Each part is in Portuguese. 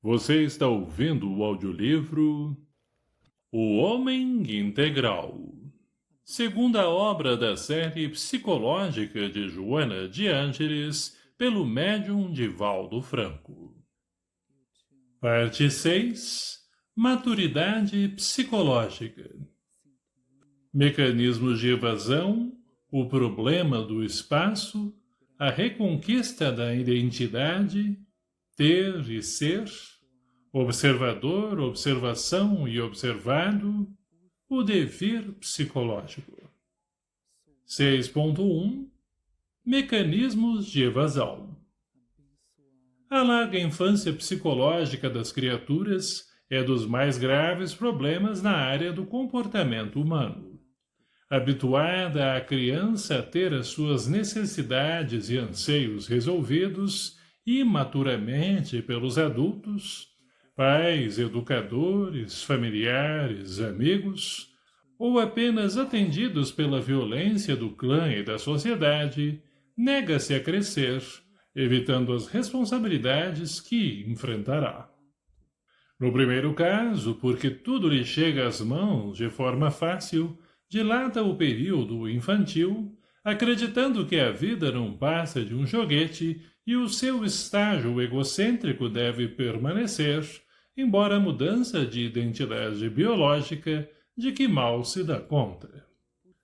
Você está ouvindo o audiolivro O Homem Integral, segunda obra da série psicológica de Joana de Ângeles, pelo médium Divaldo Franco. Parte 6. Maturidade psicológica. Mecanismos de evasão, o problema do espaço, a reconquista da identidade, ter e ser, observador, observação e observado, o devir psicológico. 6.1 Mecanismos de evasão. A larga infância psicológica das criaturas é dos mais graves problemas na área do comportamento humano. Habituada a criança a ter as suas necessidades e anseios resolvidos imaturamente pelos adultos, pais, educadores, familiares, amigos, ou apenas atendidos pela violência do clã e da sociedade, nega-se a crescer, evitando as responsabilidades que enfrentará. No primeiro caso, porque tudo lhe chega às mãos de forma fácil, dilata o período infantil, acreditando que a vida não passa de um joguete e o seu estágio egocêntrico deve permanecer, embora a mudança de identidade biológica de que mal se dá conta.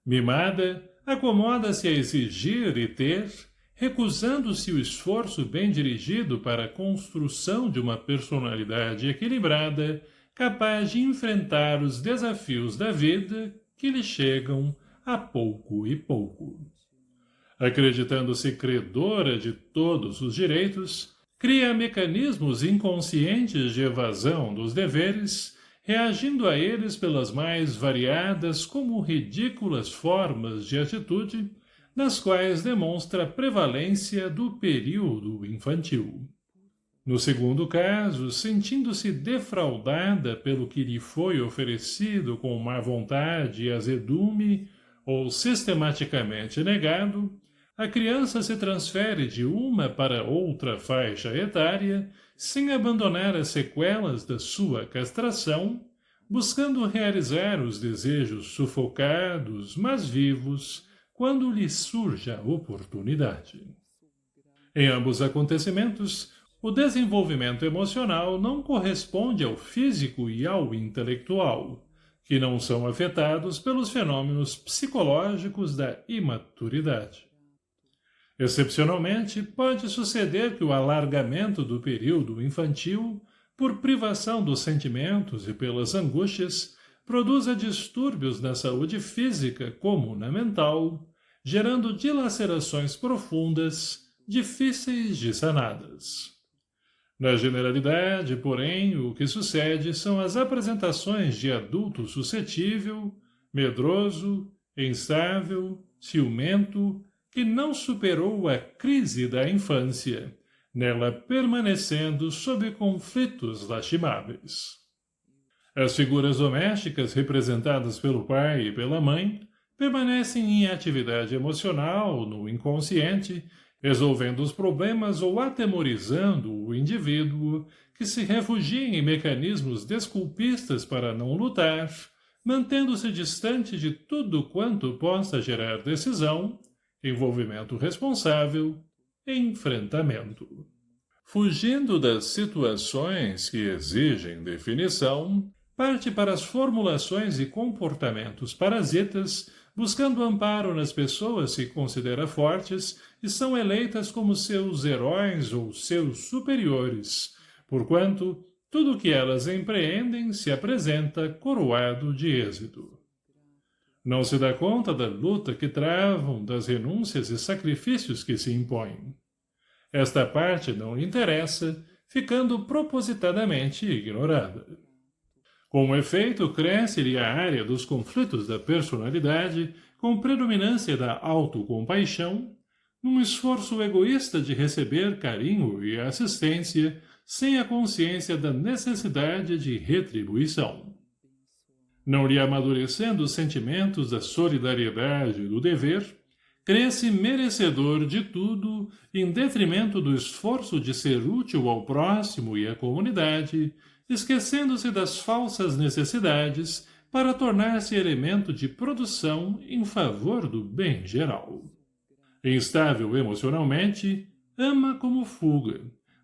Mimada, acomoda-se a exigir e ter, recusando-se o esforço bem dirigido para a construção de uma personalidade equilibrada, capaz de enfrentar os desafios da vida que lhe chegam a pouco e pouco. Acreditando-se credora de todos os direitos, cria mecanismos inconscientes de evasão dos deveres, reagindo a eles pelas mais variadas como ridículas formas de atitude, nas quais demonstra a prevalência do período infantil. No segundo caso, sentindo-se defraudada pelo que lhe foi oferecido com má vontade e azedume, ou sistematicamente negado, a criança se transfere de uma para outra faixa etária, sem abandonar as sequelas da sua castração, buscando realizar os desejos sufocados, mas vivos, quando lhe surge a oportunidade. Em ambos acontecimentos, o desenvolvimento emocional não corresponde ao físico e ao intelectual, que não são afetados pelos fenômenos psicológicos da imaturidade. Excepcionalmente, pode suceder que o alargamento do período infantil, por privação dos sentimentos e pelas angústias, produza distúrbios na saúde física como na mental, gerando dilacerações profundas, difíceis de sanadas. Na generalidade, porém, o que sucede são as apresentações de adulto suscetível, medroso, instável, ciumento, que não superou a crise da infância, nela permanecendo sob conflitos lastimáveis. As figuras domésticas representadas pelo pai e pela mãe permanecem em atividade emocional no inconsciente, resolvendo os problemas ou atemorizando o indivíduo que se refugia em mecanismos desculpistas para não lutar, mantendo-se distante de tudo quanto possa gerar decisão, envolvimento responsável e enfrentamento. Fugindo das situações que exigem definição, parte para as formulações e comportamentos parasitas, buscando amparo nas pessoas que considera fortes e são eleitas como seus heróis ou seus superiores, porquanto tudo o que elas empreendem se apresenta coroado de êxito. Não se dá conta da luta que travam, das renúncias e sacrifícios que se impõem. Esta parte não lhe interessa, ficando propositadamente ignorada. Com efeito, cresce-lhe a área dos conflitos da personalidade com predominância da autocompaixão, num esforço egoísta de receber carinho e assistência sem a consciência da necessidade de retribuição. Não lhe amadurecendo os sentimentos da solidariedade e do dever, crê-se merecedor de tudo em detrimento do esforço de ser útil ao próximo e à comunidade, esquecendo-se das falsas necessidades para tornar-se elemento de produção em favor do bem geral. Instável emocionalmente, ama como fuga,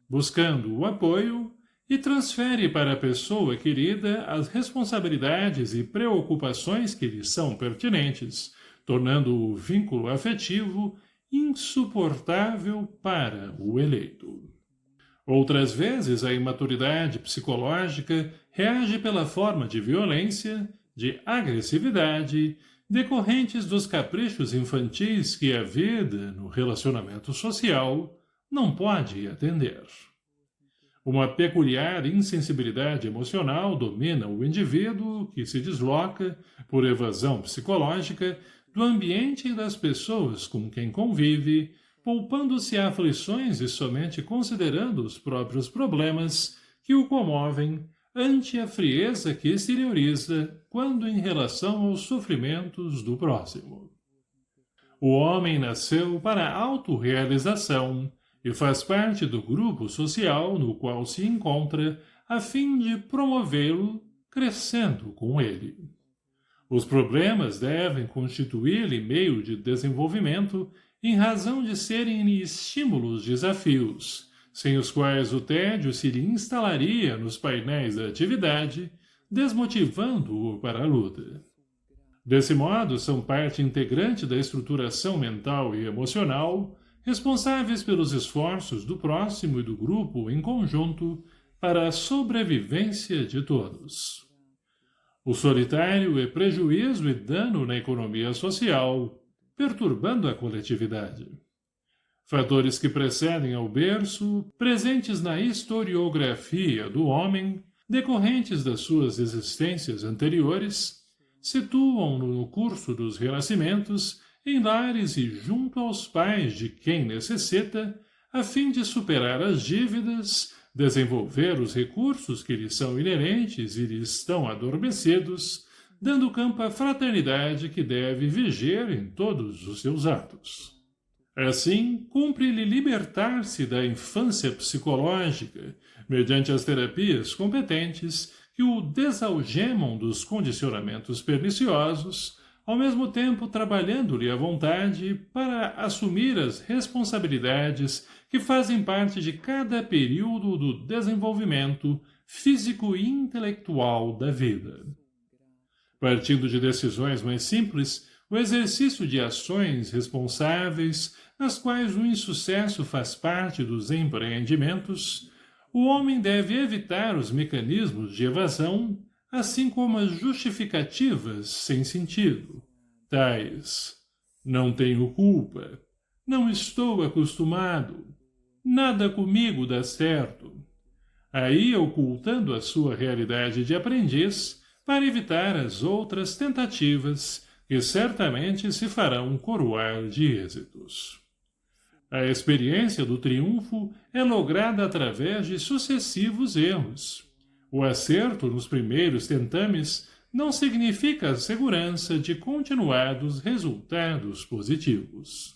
buscando o apoio e transfere para a pessoa querida as responsabilidades e preocupações que lhe são pertinentes, tornando o vínculo afetivo insuportável para o eleito. Outras vezes, a imaturidade psicológica reage pela forma de violência, de agressividade, decorrentes dos caprichos infantis que a vida, no relacionamento social, não pode atender. Uma peculiar insensibilidade emocional domina o indivíduo que se desloca, por evasão psicológica, do ambiente e das pessoas com quem convive, poupando-se a aflições e somente considerando os próprios problemas que o comovem ante a frieza que exterioriza quando em relação aos sofrimentos do próximo. O homem nasceu para a autorrealização e faz parte do grupo social no qual se encontra a fim de promovê-lo, crescendo com ele. Os problemas devem constituir-lhe meio de desenvolvimento em razão de serem estímulos desafios, sem os quais o tédio se lhe instalaria nos painéis da atividade, desmotivando-o para a luta. Desse modo, são parte integrante da estruturação mental e emocional, responsáveis pelos esforços do próximo e do grupo em conjunto para a sobrevivência de todos. O solitário é prejuízo e dano na economia social, perturbando a coletividade. Fatores que precedem ao berço, presentes na historiografia do homem, decorrentes das suas existências anteriores, situam-no no curso dos renascimentos em lares e junto aos pais de quem necessita, a fim de superar as dívidas, desenvolver os recursos que lhe são inerentes e lhe estão adormecidos, dando campo à fraternidade que deve viger em todos os seus atos. Assim, cumpre-lhe libertar-se da infância psicológica, mediante as terapias competentes que o desalgemam dos condicionamentos perniciosos, ao mesmo tempo trabalhando-lhe à vontade para assumir as responsabilidades que fazem parte de cada período do desenvolvimento físico e intelectual da vida. Partindo de decisões mais simples, o exercício de ações responsáveis, nas quais o insucesso faz parte dos empreendimentos, o homem deve evitar os mecanismos de evasão, assim como as justificativas sem sentido, tais: não tenho culpa, não estou acostumado, nada comigo dá certo. Aí ocultando a sua realidade de aprendiz para evitar as outras tentativas que certamente se farão coroar de êxitos. A experiência do triunfo é lograda através de sucessivos erros. O acerto nos primeiros tentames não significa a segurança de continuados resultados positivos.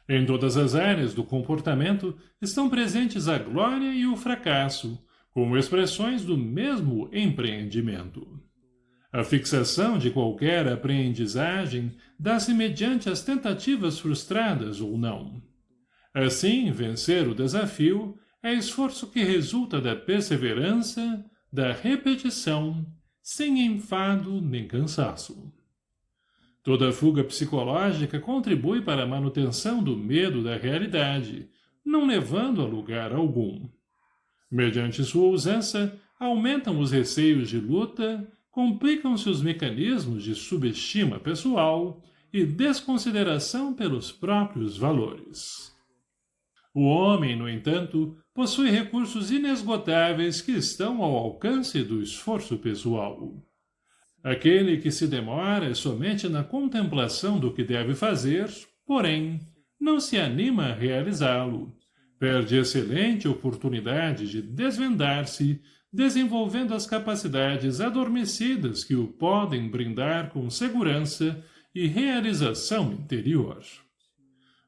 Em todas as áreas do comportamento estão presentes a glória e o fracasso, como expressões do mesmo empreendimento. A fixação de qualquer aprendizagem dá-se mediante as tentativas frustradas ou não. Assim, vencer o desafio é esforço que resulta da perseverança, da repetição, sem enfado nem cansaço. Toda fuga psicológica contribui para a manutenção do medo da realidade, não levando a lugar algum. Mediante sua ausência, aumentam os receios de luta, complicam-se os mecanismos de subestima pessoal e desconsideração pelos próprios valores. O homem, no entanto, possui recursos inesgotáveis que estão ao alcance do esforço pessoal. Aquele que se demora somente na contemplação do que deve fazer, porém, não se anima a realizá-lo, perde excelente oportunidade de desvendar-se, desenvolvendo as capacidades adormecidas que o podem brindar com segurança e realização interior.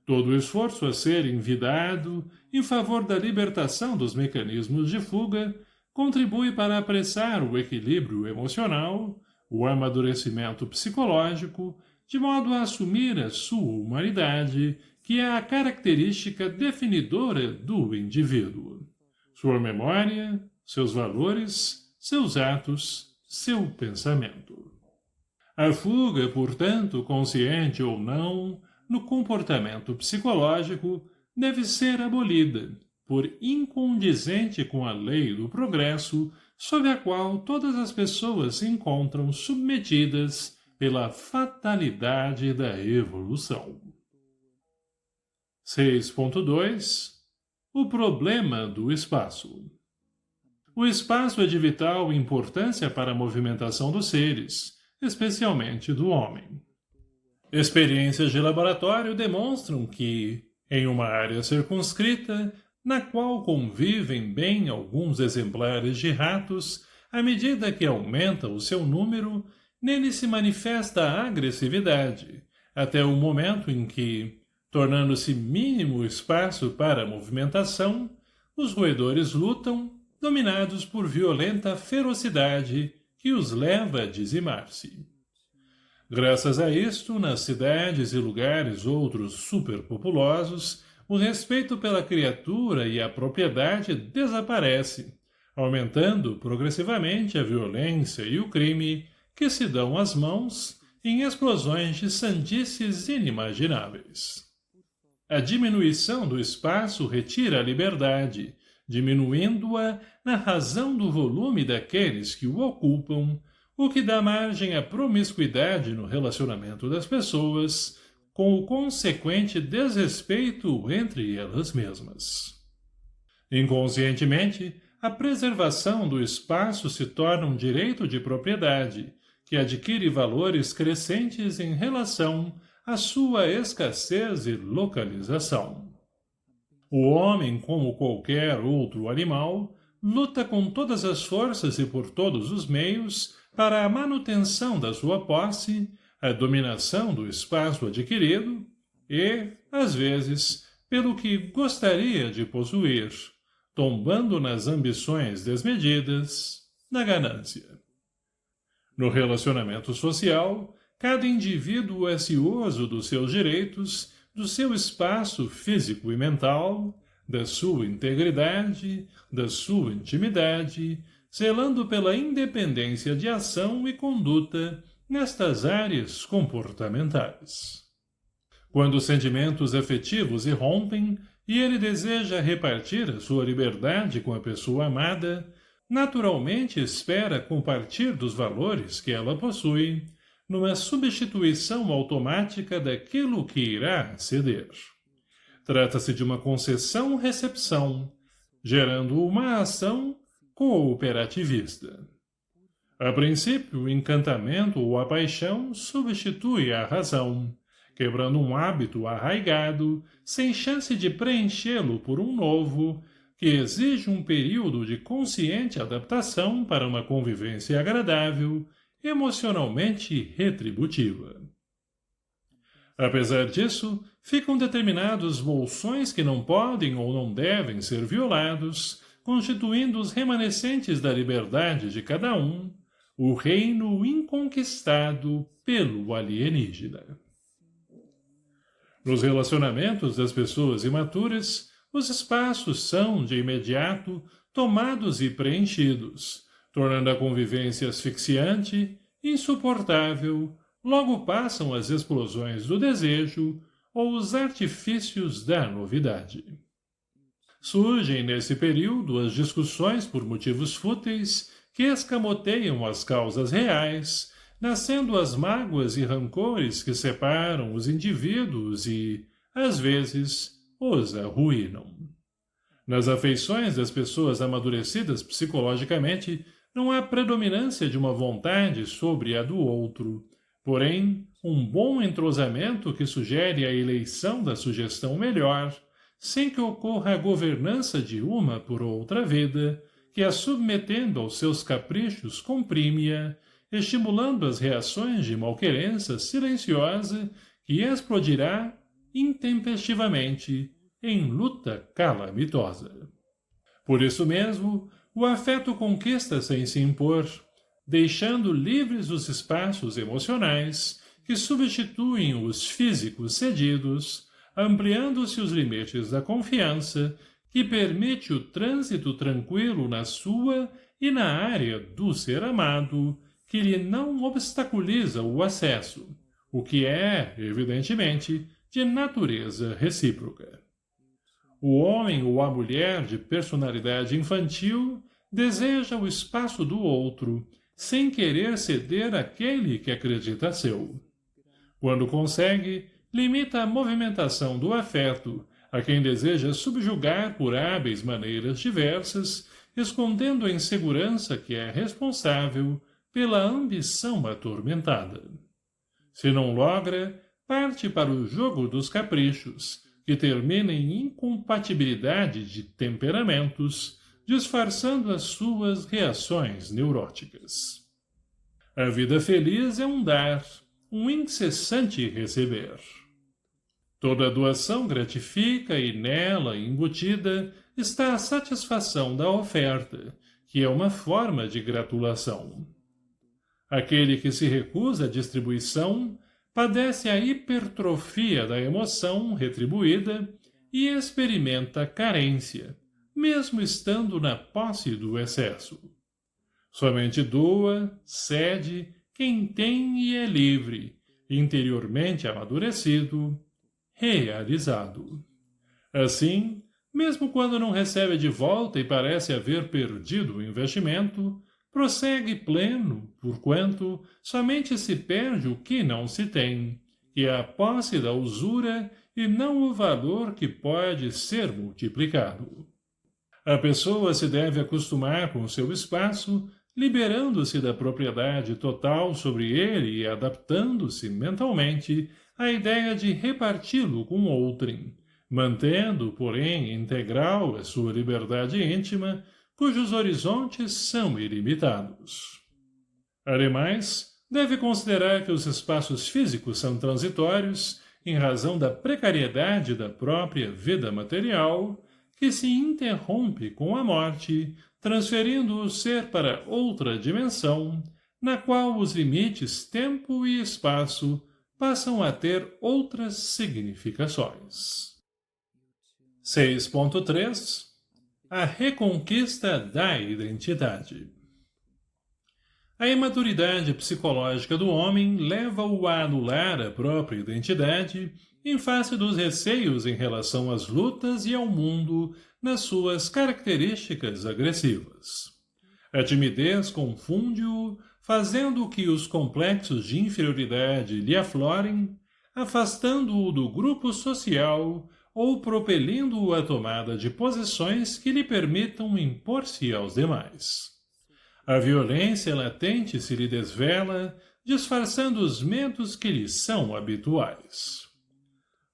Todo o esforço a ser envidado em favor da libertação dos mecanismos de fuga contribui para apressar o equilíbrio emocional, o amadurecimento psicológico, de modo a assumir a sua humanidade, que é a característica definidora do indivíduo. Sua memória, seus valores, seus atos, seu pensamento. A fuga, portanto, consciente ou não, no comportamento psicológico, deve ser abolida, por incondizente com a lei do progresso, sob a qual todas as pessoas se encontram submetidas pela fatalidade da evolução. 6.2 O problema do espaço. O espaço é de vital importância para a movimentação dos seres, especialmente do homem. Experiências de laboratório demonstram que, em uma área circunscrita, na qual convivem bem alguns exemplares de ratos, à medida que aumenta o seu número, nele se manifesta a agressividade, até o momento em que, tornando-se mínimo o espaço para a movimentação, os roedores lutam, dominados por violenta ferocidade que os leva a dizimar-se. Graças a isto, nas cidades e lugares outros superpopulosos, o respeito pela criatura e a propriedade desaparece, aumentando progressivamente a violência e o crime que se dão as mãos em explosões de sandices inimagináveis. A diminuição do espaço retira a liberdade, diminuindo-a na razão do volume daqueles que o ocupam, o que dá margem à promiscuidade no relacionamento das pessoas, com o consequente desrespeito entre elas mesmas. Inconscientemente, a preservação do espaço se torna um direito de propriedade, que adquire valores crescentes em relação à sua escassez e localização. O homem, como qualquer outro animal, luta com todas as forças e por todos os meios para a manutenção da sua posse, a dominação do espaço adquirido e, às vezes, pelo que gostaria de possuir, tombando nas ambições desmedidas, na ganância. No relacionamento social, cada indivíduo é cioso dos seus direitos, do seu espaço físico e mental, da sua integridade, da sua intimidade, zelando pela independência de ação e conduta nestas áreas comportamentais. Quando os sentimentos afetivos irrompem e ele deseja repartir a sua liberdade com a pessoa amada, naturalmente espera compartilhar dos valores que ela possui, numa substituição automática daquilo que irá ceder. Trata-se de uma concessão-recepção, gerando uma ação cooperativista. A princípio, o encantamento ou a paixão substitui a razão, quebrando um hábito arraigado, sem chance de preenchê-lo por um novo, que exige um período de consciente adaptação para uma convivência agradável, emocionalmente retributiva. Apesar disso, ficam determinados bolsões que não podem ou não devem ser violados, constituindo os remanescentes da liberdade de cada um, o reino inconquistado pelo alienígena. Nos relacionamentos das pessoas imaturas, os espaços são, de imediato, tomados e preenchidos, tornando a convivência asfixiante, insuportável, logo passam as explosões do desejo ou os artifícios da novidade. Surgem nesse período as discussões por motivos fúteis que escamoteiam as causas reais, nascendo as mágoas e rancores que separam os indivíduos e, às vezes, os arruinam. Nas afeições das pessoas amadurecidas psicologicamente, não há predominância de uma vontade sobre a do outro, porém, um bom entrosamento que sugere a eleição da sugestão melhor, sem que ocorra a governança de uma por outra vida, que a submetendo aos seus caprichos comprime-a, estimulando as reações de malquerença silenciosa que explodirá intempestivamente em luta calamitosa. Por isso mesmo, o afeto conquista sem se impor, deixando livres os espaços emocionais que substituem os físicos cedidos, ampliando-se os limites da confiança que permite o trânsito tranquilo na sua e na área do ser amado, que lhe não obstaculiza o acesso, o que é, evidentemente, de natureza recíproca. O homem ou a mulher de personalidade infantil deseja o espaço do outro, sem querer ceder àquele que acredita seu. Quando consegue, limita a movimentação do afeto a quem deseja subjugar por hábeis maneiras diversas, escondendo a insegurança que é responsável pela ambição atormentada. Se não logra, parte para o jogo dos caprichos, que termina em incompatibilidade de temperamentos, disfarçando as suas reações neuróticas. A vida feliz é um dar, um incessante receber. Toda doação gratifica e nela, embutida, está a satisfação da oferta, que é uma forma de gratulação. Aquele que se recusa à distribuição padece a hipertrofia da emoção retribuída e experimenta carência, mesmo estando na posse do excesso. Somente doa, cede, quem tem e é livre, interiormente amadurecido, realizado. Assim, mesmo quando não recebe de volta e parece haver perdido o investimento, prossegue pleno, porquanto somente se perde o que não se tem, que é a posse da usura e não o valor que pode ser multiplicado. A pessoa se deve acostumar com seu espaço, liberando-se da propriedade total sobre ele e adaptando-se mentalmente à ideia de reparti-lo com outrem, mantendo, porém, integral a sua liberdade íntima, cujos horizontes são ilimitados. Ademais, deve considerar que os espaços físicos são transitórios em razão da precariedade da própria vida material, que se interrompe com a morte, transferindo o ser para outra dimensão, na qual os limites tempo e espaço passam a ter outras significações. 6.3 A reconquista da identidade. A imaturidade psicológica do homem leva-o a anular a própria identidade em face dos receios em relação às lutas e ao mundo nas suas características agressivas. A timidez confunde-o, fazendo que os complexos de inferioridade lhe aflorem, afastando-o do grupo social ou propelindo-o à tomada de posições que lhe permitam impor-se aos demais. A violência latente se lhe desvela, disfarçando os medos que lhe são habituais.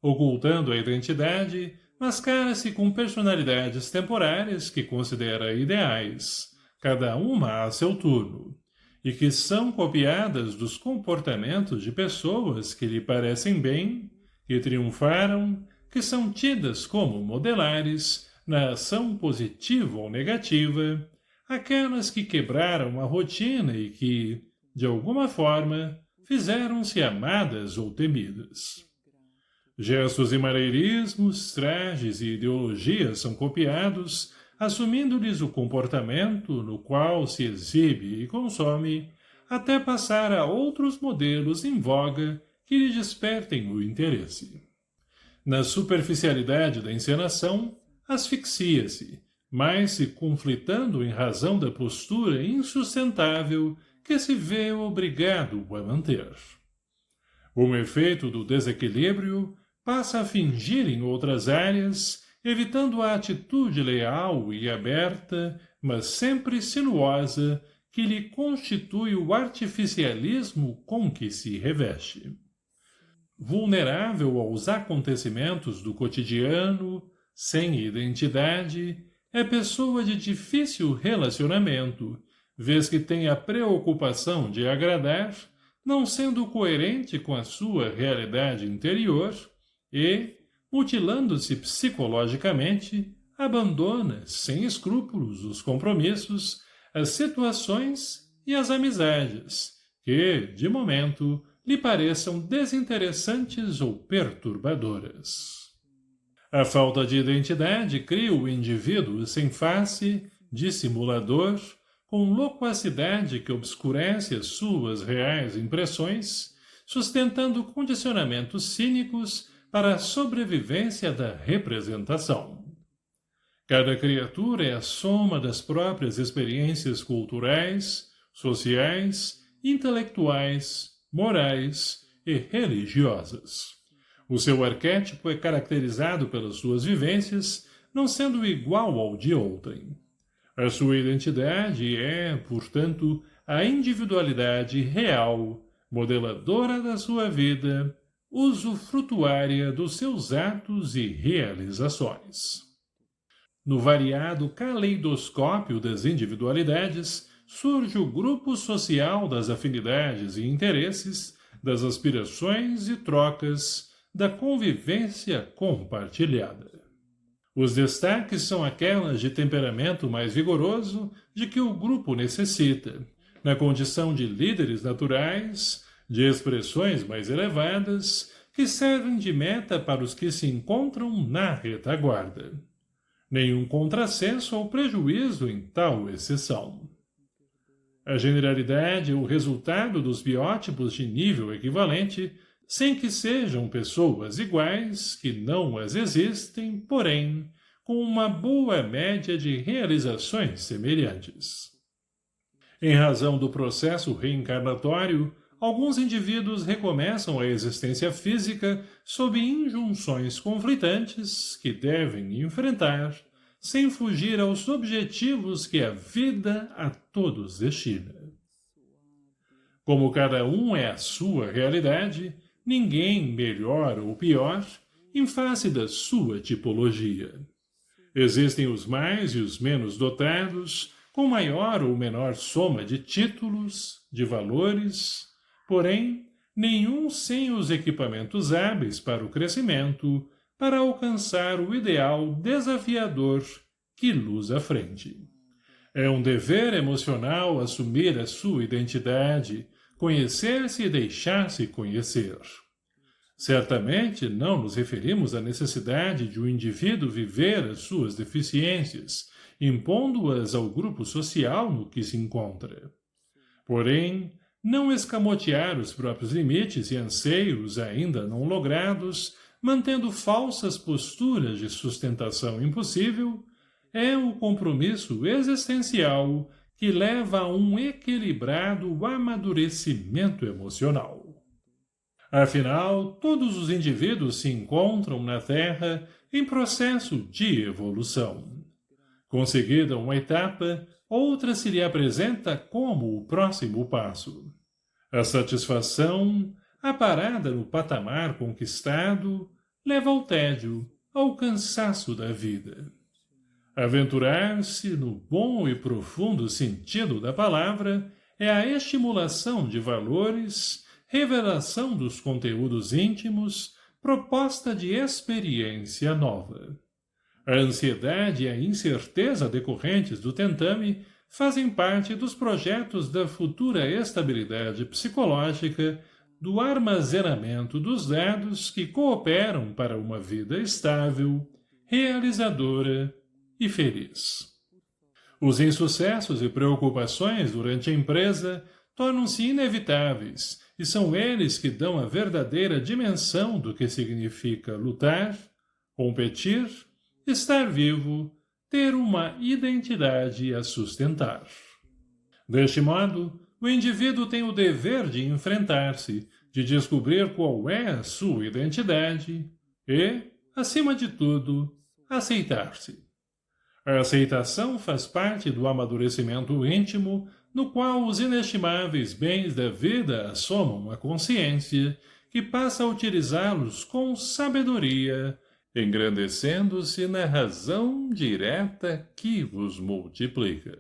Ocultando a identidade, mascara-se com personalidades temporárias que considera ideais, cada uma a seu turno, e que são copiadas dos comportamentos de pessoas que lhe parecem bem, que triunfaram, que são tidas como modelares na ação positiva ou negativa, aquelas que quebraram a rotina e que, de alguma forma, fizeram-se amadas ou temidas. Gestos e maneirismos, trajes e ideologias são copiados, assumindo-lhes o comportamento no qual se exibe e consome, até passar a outros modelos em voga que lhe despertem o interesse. Na superficialidade da encenação, asfixia-se, mas se conflitando em razão da postura insustentável que se vê obrigado a manter. O efeito do desequilíbrio passa a fingir em outras áreas, evitando a atitude leal e aberta, mas sempre sinuosa, que lhe constitui o artificialismo com que se reveste. Vulnerável aos acontecimentos do cotidiano, sem identidade, é pessoa de difícil relacionamento, vez que tem a preocupação de agradar, não sendo coerente com a sua realidade interior, e, mutilando-se psicologicamente, abandona, sem escrúpulos, os compromissos, as situações e as amizades, que, de momento, lhe pareçam desinteressantes ou perturbadoras. A falta de identidade cria o indivíduo sem face, dissimulador, com loquacidade que obscurece as suas reais impressões, sustentando condicionamentos cínicos para a sobrevivência da representação. Cada criatura é a soma das próprias experiências culturais, sociais, intelectuais, morais e religiosas. O seu arquétipo é caracterizado pelas suas vivências, não sendo igual ao de outrem. A sua identidade é, portanto, a individualidade real, modeladora da sua vida, usufrutuária dos seus atos e realizações. No variado caleidoscópio das individualidades, surge o grupo social das afinidades e interesses, das aspirações e trocas, da convivência compartilhada. Os destaques são aquelas de temperamento mais vigoroso de que o grupo necessita, na condição de líderes naturais, de expressões mais elevadas, que servem de meta para os que se encontram na retaguarda. Nenhum contrassenso ou prejuízo em tal exceção. A generalidade é o resultado dos biótipos de nível equivalente, sem que sejam pessoas iguais, que não as existem, porém, com uma boa média de realizações semelhantes. Em razão do processo reencarnatório, alguns indivíduos recomeçam a existência física sob injunções conflitantes que devem enfrentar, sem fugir aos objetivos que a vida a todos destina. Como cada um é a sua realidade, ninguém melhor ou pior, em face da sua tipologia. Existem os mais e os menos dotados, com maior ou menor soma de títulos, de valores, porém, nenhum sem os equipamentos hábeis para o crescimento, para alcançar o ideal desafiador que luz à frente. É um dever emocional assumir a sua identidade, conhecer-se e deixar-se conhecer. Certamente não nos referimos à necessidade de o indivíduo viver as suas deficiências, impondo-as ao grupo social no que se encontra. Porém, não escamotear os próprios limites e anseios ainda não logrados, mantendo falsas posturas de sustentação impossível, é o compromisso existencial que leva a um equilibrado amadurecimento emocional. Afinal, todos os indivíduos se encontram na Terra em processo de evolução. Conseguida uma etapa, outra se lhe apresenta como o próximo passo. A satisfação, a parada no patamar conquistado, leva ao tédio, ao cansaço da vida. Aventurar-se, no bom e profundo sentido da palavra, é a estimulação de valores, revelação dos conteúdos íntimos, proposta de experiência nova. A ansiedade e a incerteza decorrentes do tentame fazem parte dos projetos da futura estabilidade psicológica, do armazenamento dos dados que cooperam para uma vida estável, realizadora e feliz. Os insucessos e preocupações durante a empresa tornam-se inevitáveis e são eles que dão a verdadeira dimensão do que significa lutar, competir, estar vivo, ter uma identidade a sustentar. Deste modo, o indivíduo tem o dever de enfrentar-se, de descobrir qual é a sua identidade e, acima de tudo, aceitar-se. A aceitação faz parte do amadurecimento íntimo, no qual os inestimáveis bens da vida assomam a consciência, que passa a utilizá-los com sabedoria, engrandecendo-se na razão direta que os multiplica.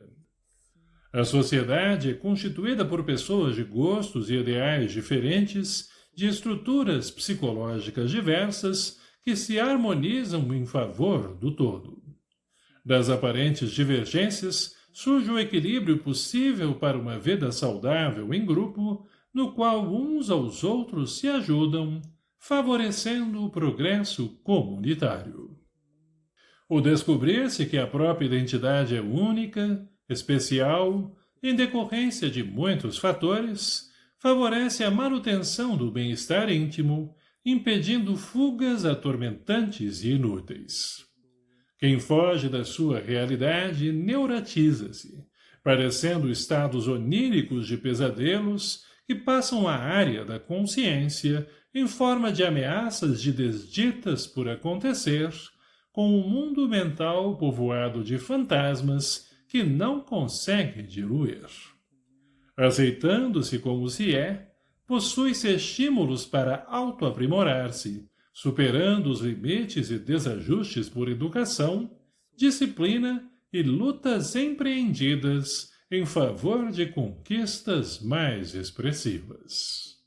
A sociedade é constituída por pessoas de gostos e ideais diferentes, de estruturas psicológicas diversas, que se harmonizam em favor do todo. Das aparentes divergências surge o equilíbrio possível para uma vida saudável em grupo, no qual uns aos outros se ajudam, favorecendo o progresso comunitário. O descobrir-se que a própria identidade é única, especial, em decorrência de muitos fatores, favorece a manutenção do bem-estar íntimo, impedindo fugas atormentantes e inúteis. Quem foge da sua realidade neuratiza-se, parecendo estados oníricos de pesadelos que passam à área da consciência em forma de ameaças de desditas por acontecer, com um mundo mental povoado de fantasmas que não consegue diluir. Aceitando-se como se é, possui-se estímulos para autoaprimorar-se, superando os limites e desajustes por educação, disciplina e lutas empreendidas em favor de conquistas mais expressivas.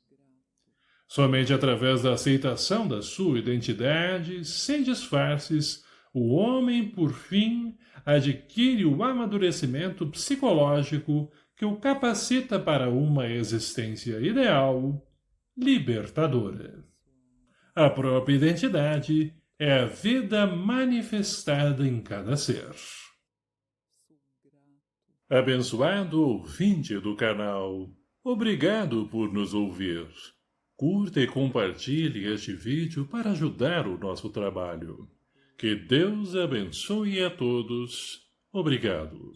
Somente através da aceitação da sua identidade, sem disfarces, o homem, por fim, adquire o amadurecimento psicológico que o capacita para uma existência ideal, libertadora. A própria identidade é a vida manifestada em cada ser. Abençoado ouvinte do canal, obrigado por nos ouvir. Curta e compartilhe este vídeo para ajudar o nosso trabalho. Que Deus abençoe a todos. Obrigado.